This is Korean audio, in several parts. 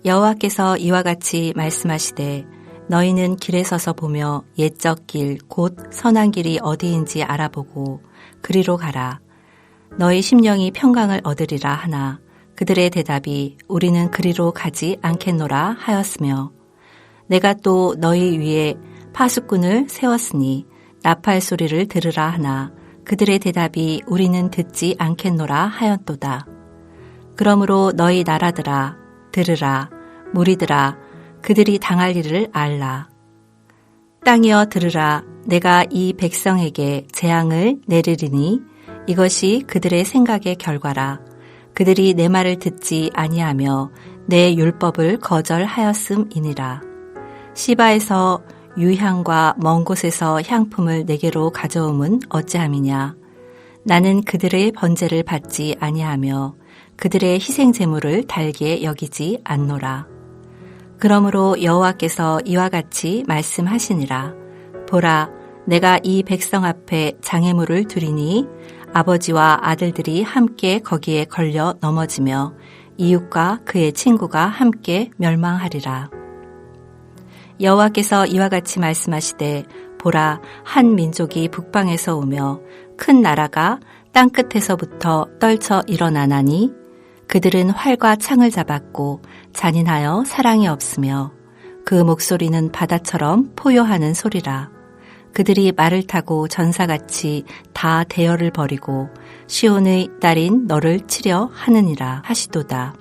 여호와께서 이와 같이 말씀하시되 너희는 길에 서서 보며 옛적 길 곧 선한 길이 어디인지 알아보고 그리로 가라. 너희 심령이 평강을 얻으리라 하나 그들의 대답이 우리는 그리로 가지 않겠노라 하였으며 내가 또 너희 위에 파수꾼을 세웠으니 나팔 소리를 들으라 하나 그들의 대답이 우리는 듣지 않겠노라 하였도다. 그러므로 너희 나라들아 들으라 무리들아 그들이 당할 일을 알라. 땅이여 들으라 내가 이 백성에게 재앙을 내리리니 이것이 그들의 생각의 결과라. 그들이 내 말을 듣지 아니하며 내 율법을 거절하였음이니라. 시바에서 유향과 먼 곳에서 향품을 내게로 가져옴은 어찌함이냐. 나는 그들의 번제를 받지 아니하며 그들의 희생 제물을 달게 여기지 않노라. 그러므로 여호와께서 이와 같이 말씀하시니라. 보라, 내가 이 백성 앞에 장애물을 두리니 아버지와 아들들이 함께 거기에 걸려 넘어지며 이웃과 그의 친구가 함께 멸망하리라. 여호와께서 이와 같이 말씀하시되 보라, 한 민족이 북방에서 오며 큰 나라가 땅끝에서부터 떨쳐 일어나나니 그들은 활과 창을 잡았고 잔인하여 사랑이 없으며 그 목소리는 바다처럼 포효하는 소리라. 그들이 말을 타고 전사같이 다 대열을 벌이고 시온의 딸인 너를 치려 하느니라 하시도다.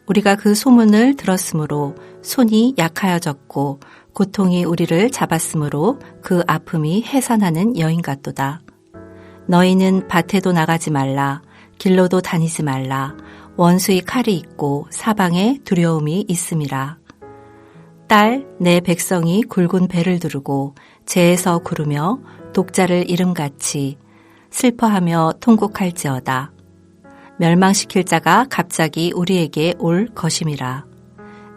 우리가 그 소문을 들었으므로 손이 약하여졌고 고통이 우리를 잡았으므로 그 아픔이 해산하는 여인 같도다. 너희는 밭에도 나가지 말라. 길로도 다니지 말라. 원수의 칼이 있고 사방에 두려움이 있음이라. 딸, 내 백성이 굵은 배를 두르고 재에서 구르며 독자를 이름같이 슬퍼하며 통곡할지어다. 멸망시킬 자가 갑자기 우리에게 올 것임이라.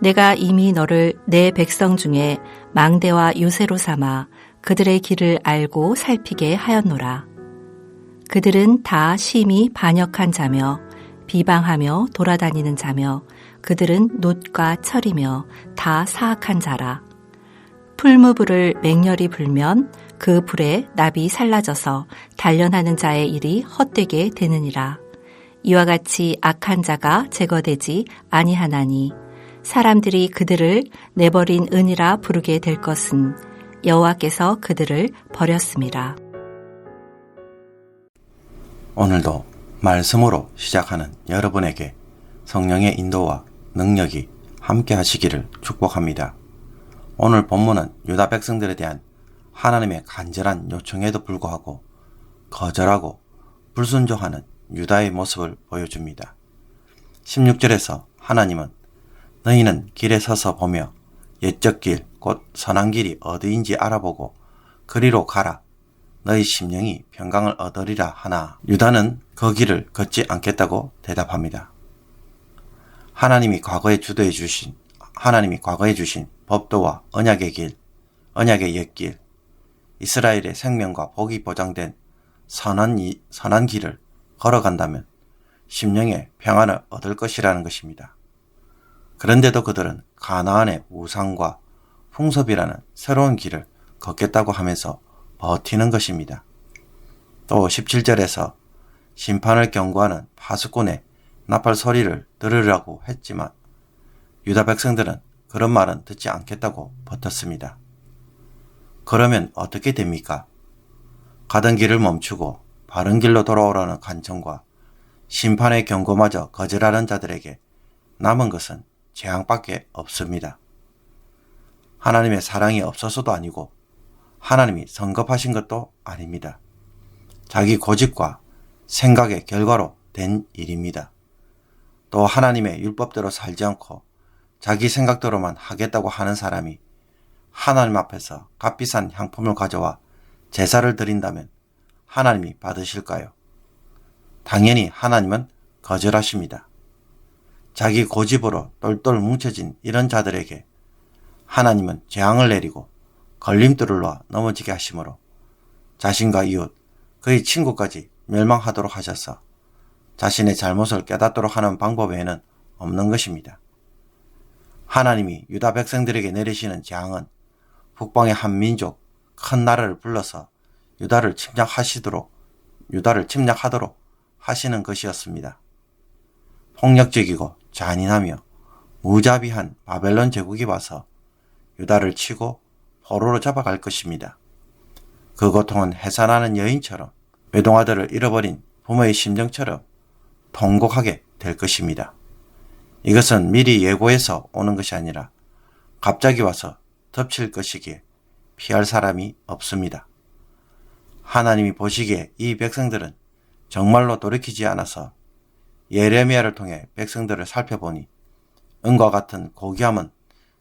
내가 이미 너를 내 백성 중에 망대와 요새로 삼아 그들의 길을 알고 살피게 하였노라. 그들은 다 심히 반역한 자며 비방하며 돌아다니는 자며 그들은 놋과 철이며 다 사악한 자라. 풀무불을 맹렬히 불면 그 불에 납이 살라져서 단련하는 자의 일이 헛되게 되느니라. 이와 같이 악한 자가 제거되지 아니하나니 사람들이 그들을 내버린 은이라 부르게 될 것은 여호와께서 그들을 버렸음이라. 오늘도 말씀으로 시작하는 여러분에게 성령의 인도와 능력이 함께 하시기를 축복합니다. 오늘 본문은 유다 백성들에 대한 하나님의 간절한 요청에도 불구하고 거절하고 불순종하는 유다의 모습을 보여줍니다. 16절에서 하나님은 너희는 길에 서서 보며 옛적 길 곧 선한 길이 어디인지 알아보고 그리로 가라. 너희 심령이 평강을 얻으리라 하나 유다는 그 길을 걷지 않겠다고 대답합니다. 하나님이 과거에 주신 법도와 언약의 길, 언약의 옛길, 이스라엘의 생명과 복이 보장된 선한 길을 걸어간다면 심령의 평안을 얻을 것이라는 것입니다. 그런데도 그들은 가나안의 우상과 풍습이라는 새로운 길을 걷겠다고 하면서 버티는 것입니다. 또 17절에서 심판을 경고하는 파수꾼의 나팔 소리를 들으라고 했지만 유다 백성들은 그런 말은 듣지 않겠다고 버텼습니다. 그러면 어떻게 됩니까? 가던 길을 멈추고 바른 길로 돌아오라는 간청과 심판의 경고마저 거절하는 자들에게 남은 것은 재앙밖에 없습니다. 하나님의 사랑이 없어서도 아니고 하나님이 성급하신 것도 아닙니다. 자기 고집과 생각의 결과로 된 일입니다. 또 하나님의 율법대로 살지 않고 자기 생각대로만 하겠다고 하는 사람이 하나님 앞에서 값비싼 향품을 가져와 제사를 드린다면 하나님이 받으실까요? 당연히 하나님은 거절하십니다. 자기 고집으로 똘똘 뭉쳐진 이런 자들에게 하나님은 재앙을 내리고 걸림돌을 놔 넘어지게 하심으로 자신과 이웃, 그의 친구까지 멸망하도록 하셔서 자신의 잘못을 깨닫도록 하는 방법 외에는 없는 것입니다. 하나님이 유다 백성들에게 내리시는 재앙은 북방의 한 민족 큰 나라를 불러서 유다를 침략하도록 하시는 것이었습니다. 폭력적이고 잔인하며 무자비한 바벨론 제국이 와서 유다를 치고 포로로 잡아갈 것입니다. 그 고통은 해산하는 여인처럼 외동아들을 잃어버린 부모의 심정처럼 통곡하게 될 것입니다. 이것은 미리 예고해서 오는 것이 아니라 갑자기 와서 덮칠 것이기에 피할 사람이 없습니다. 하나님이 보시기에 이 백성들은 정말로 돌이키지 않아서 예레미야를 통해 백성들을 살펴보니 은과 같은 고귀함은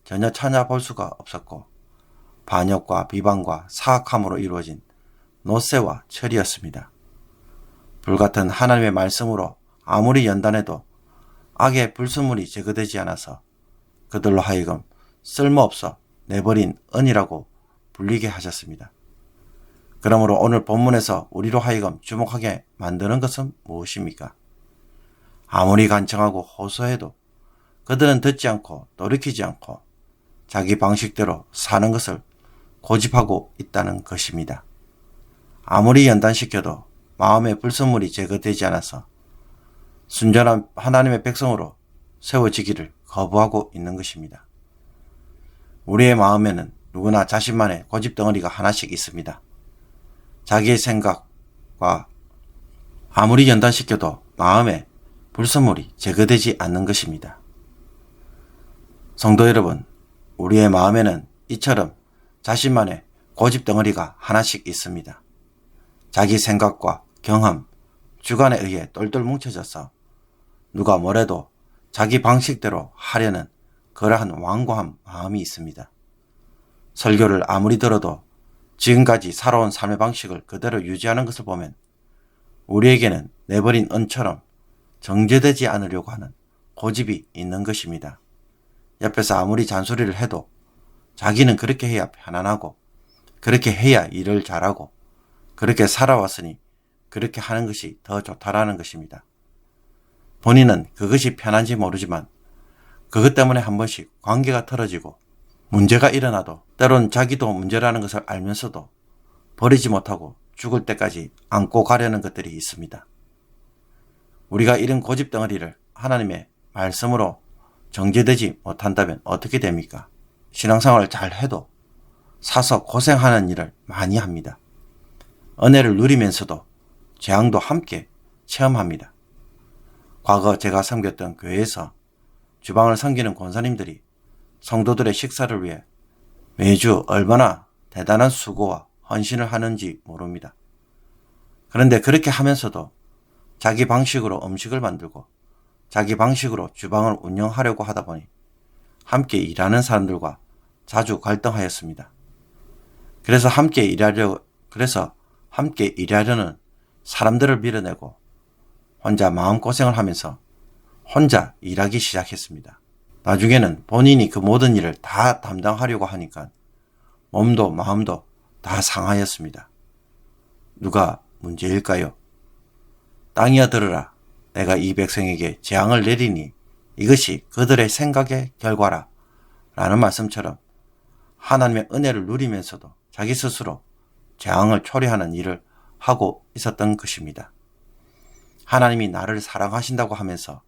전혀 찾아볼 수가 없었고 반역과 비방과 사악함으로 이루어진 노쇠와 철이었습니다. 불같은 하나님의 말씀으로 아무리 연단해도 악의 불순물이 제거되지 않아서 그들로 하여금 쓸모없어 내버린 은이라고 불리게 하셨습니다. 그러므로 오늘 본문에서 우리로 하여금 주목하게 만드는 것은 무엇입니까? 아무리 간청하고 호소해도 그들은 듣지 않고 돌이키지 않고 자기 방식대로 사는 것을 고집하고 있다는 것입니다. 아무리 연단시켜도 마음의 불순물이 제거되지 않아서 순전한 하나님의 백성으로 세워지기를 거부하고 있는 것입니다. 우리의 마음에는 누구나 자신만의 고집덩어리가 하나씩 있습니다. 자기의 생각과 아무리 연단시켜도 마음에 불순물이 제거되지 않는 것입니다. 성도 여러분, 우리의 마음에는 이처럼 자신만의 고집덩어리가 하나씩 있습니다. 자기 생각과 경험, 주관에 의해 똘똘 뭉쳐져서 누가 뭐래도 자기 방식대로 하려는 그러한 완고한 마음이 있습니다. 설교를 아무리 들어도 지금까지 살아온 삶의 방식을 그대로 유지하는 것을 보면 우리에게는 내버린 은처럼 정제되지 않으려고 하는 고집이 있는 것입니다. 옆에서 아무리 잔소리를 해도 자기는 그렇게 해야 편안하고 그렇게 해야 일을 잘하고 그렇게 살아왔으니 그렇게 하는 것이 더 좋다라는 것입니다. 본인은 그것이 편한지 모르지만 그것 때문에 한 번씩 관계가 틀어지고 문제가 일어나도 때론 자기도 문제라는 것을 알면서도 버리지 못하고 죽을 때까지 안고 가려는 것들이 있습니다. 우리가 이런 고집덩어리를 하나님의 말씀으로 정제되지 못한다면 어떻게 됩니까? 신앙생활을 잘 해도 사서 고생하는 일을 많이 합니다. 은혜를 누리면서도 재앙도 함께 체험합니다. 과거 제가 섬겼던 교회에서 주방을 섬기는 권사님들이 성도들의 식사를 위해 매주 얼마나 대단한 수고와 헌신을 하는지 모릅니다. 그런데 그렇게 하면서도 자기 방식으로 음식을 만들고 자기 방식으로 주방을 운영하려고 하다 보니 함께 일하는 사람들과 자주 갈등하였습니다. 그래서 함께 일하려는 사람들을 밀어내고 혼자 마음고생을 하면서 혼자 일하기 시작했습니다. 나중에는 본인이 그 모든 일을 다 담당하려고 하니까 몸도 마음도 다 상하였습니다. 누가 문제일까요? 땅이여 들으라. 내가 이 백성에게 재앙을 내리니 이것이 그들의 생각의 결과라. 라는 말씀처럼 하나님의 은혜를 누리면서도 자기 스스로 재앙을 초래하는 일을 하고 있었던 것입니다. 하나님이 나를 사랑하신다고 하면서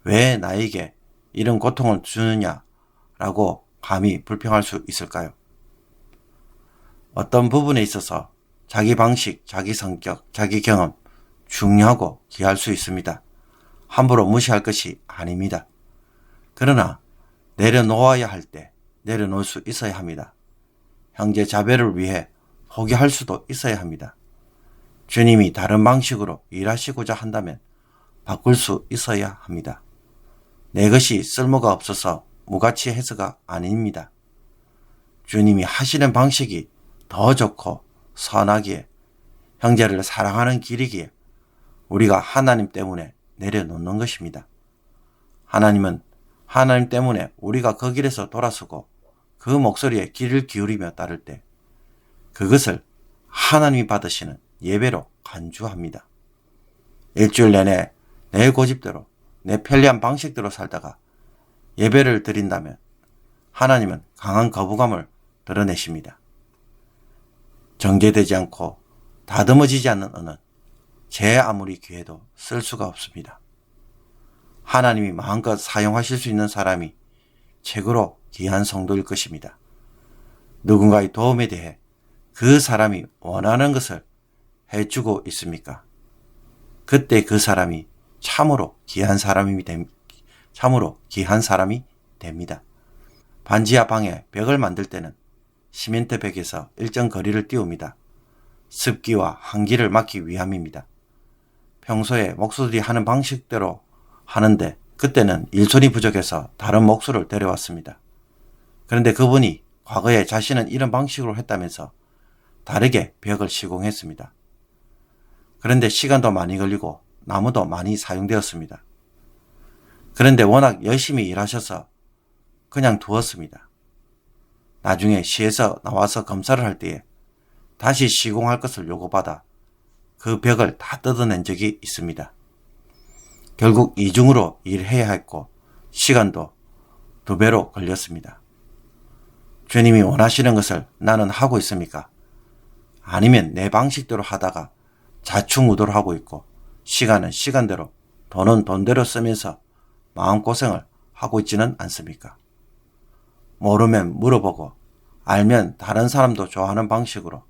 왜 나에게 이런 고통을 주느냐라고 감히 불평할 수 있을까요? 어떤 부분에 있어서 자기 방식, 자기 성격, 자기 경험 중요하고 귀할 수 있습니다. 함부로 무시할 것이 아닙니다. 그러나 내려놓아야 할 때 내려놓을 수 있어야 합니다. 형제 자매를 위해 포기할 수도 있어야 합니다. 주님이 다른 방식으로 일하시고자 한다면 바꿀 수 있어야 합니다. 내 것이 쓸모가 없어서 무가치해서가 아닙니다. 주님이 하시는 방식이 더 좋고 선하기에 형제를 사랑하는 길이기에 우리가 하나님 때문에 내려놓는 것입니다. 하나님은 하나님 때문에 우리가 그 길에서 돌아서고 그 목소리에 귀를 기울이며 따를 때 그것을 하나님이 받으시는 예배로 간주합니다. 일주일 내내 내 고집대로 내 편리한 방식대로 살다가 예배를 드린다면 하나님은 강한 거부감을 드러내십니다. 정제되지 않고 다듬어지지 않는 언어는 제 아무리 귀해도 쓸 수가 없습니다. 하나님이 마음껏 사용하실 수 있는 사람이 최고로 귀한 성도일 것입니다. 누군가의 도움에 대해 그 사람이 원하는 것을 해주고 있습니까? 그때 그 사람이 참으로 귀한 사람이 됩니다. 반지하 방에 벽을 만들 때는 시멘트 벽에서 일정 거리를 띄웁니다. 습기와 한기를 막기 위함입니다. 평소에 목수들이 하는 방식대로 하는데 그때는 일손이 부족해서 다른 목수를 데려왔습니다. 그런데 그분이 과거에 자신은 이런 방식으로 했다면서 다르게 벽을 시공했습니다. 그런데 시간도 많이 걸리고 나무도 많이 사용되었습니다. 그런데 워낙 열심히 일하셔서 그냥 두었습니다. 나중에 시에서 나와서 검사를 할 때에 다시 시공할 것을 요구받아 그 벽을 다 뜯어낸 적이 있습니다. 결국 이중으로 일해야 했고 시간도 2배로 걸렸습니다. 주님이 원하시는 것을 나는 하고 있습니까? 아니면 내 방식대로 하다가 좌충우돌 하고 있고 시간은 시간대로 돈은 돈대로 쓰면서 마음고생을 하고 있지는 않습니까? 모르면 물어보고 알면 다른 사람도 좋아하는 방식으로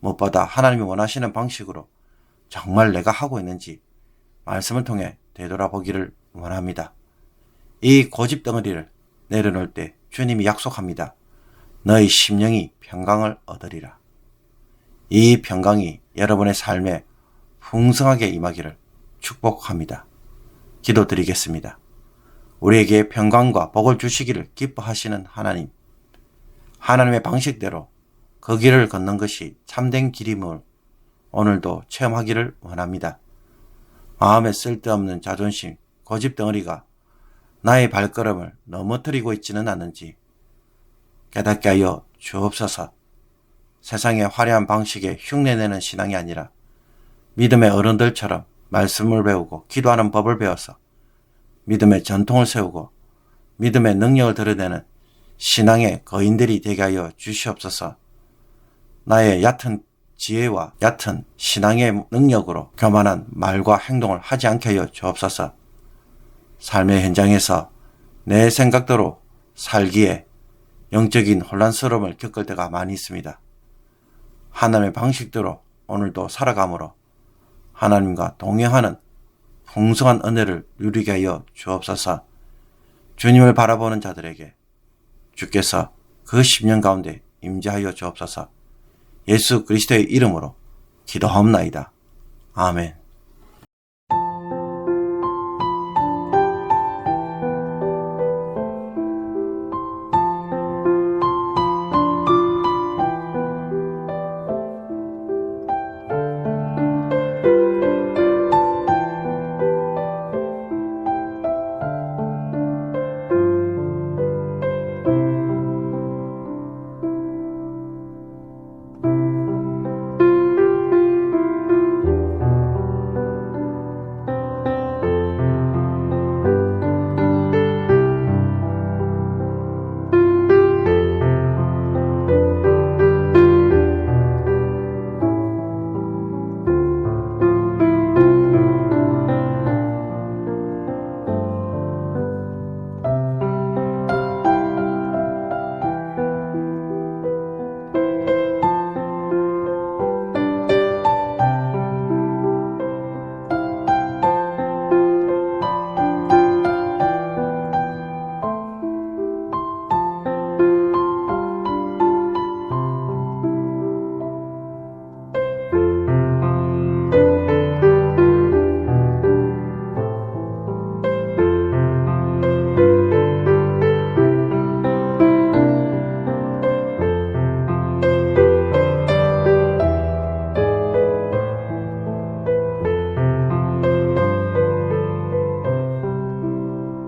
무엇보다 하나님이 원하시는 방식으로 정말 내가 하고 있는지 말씀을 통해 되돌아보기를 원합니다. 이 고집 덩어리를 내려놓을 때 주님이 약속합니다. 너희 심령이 평강을 얻으리라. 이 평강이 여러분의 삶에 풍성하게 임하기를 축복합니다. 기도드리겠습니다. 우리에게 평강과 복을 주시기를 기뻐하시는 하나님, 하나님의 방식대로 그 길을 걷는 것이 참된 길임을 오늘도 체험하기를 원합니다. 마음에 쓸데없는 자존심, 고집 덩어리가 나의 발걸음을 넘어뜨리고 있지는 않은지 깨닫게 하여 주옵소서. 세상의 화려한 방식에 흉내내는 신앙이 아니라 믿음의 어른들처럼 말씀을 배우고 기도하는 법을 배워서 믿음의 전통을 세우고 믿음의 능력을 드러내는 신앙의 거인들이 되게 하여 주시옵소서. 나의 얕은 지혜와 얕은 신앙의 능력으로 교만한 말과 행동을 하지 않게 하여 주옵소서. 삶의 현장에서 내 생각대로 살기에 영적인 혼란스러움을 겪을 때가 많이 있습니다. 하나님의 방식대로 오늘도 살아감으로 하나님과 동행하는 풍성한 은혜를 누리게 하여 주옵소서. 주님을 바라보는 자들에게 주께서 그 10년 가운데 임재하여 주옵소서. 예수 그리스도의 이름으로 기도하옵나이다. 아멘.